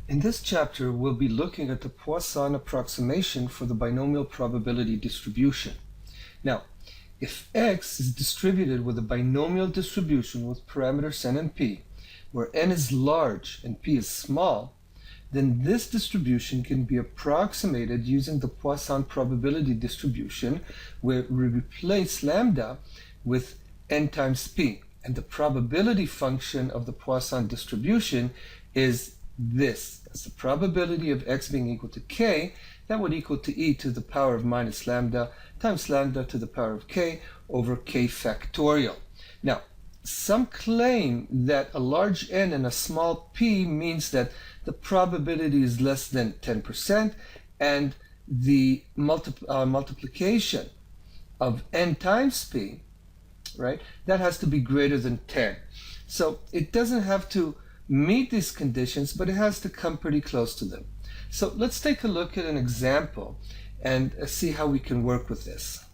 In this chapter, we'll be looking at the Poisson approximation for the binomial probability distribution. Now, if x is distributed with a binomial distribution with parameters n and p, where n is large and p is small, then this distribution can be approximated using the Poisson probability distribution, where we replace lambda with n times p. And the probability function of the Poisson distribution is this. That's the probability of x being equal to k. That would equal to e to the power of minus lambda times lambda to the power of k over k factorial. Now, some claim that a large n and a small p means that the probability is less than 10%, and the multiplication of n times p, right, that has to be greater than 10. So it doesn't have to meet these conditions, but it has to come pretty close to them. So let's take a look at an example and see how we can work with this.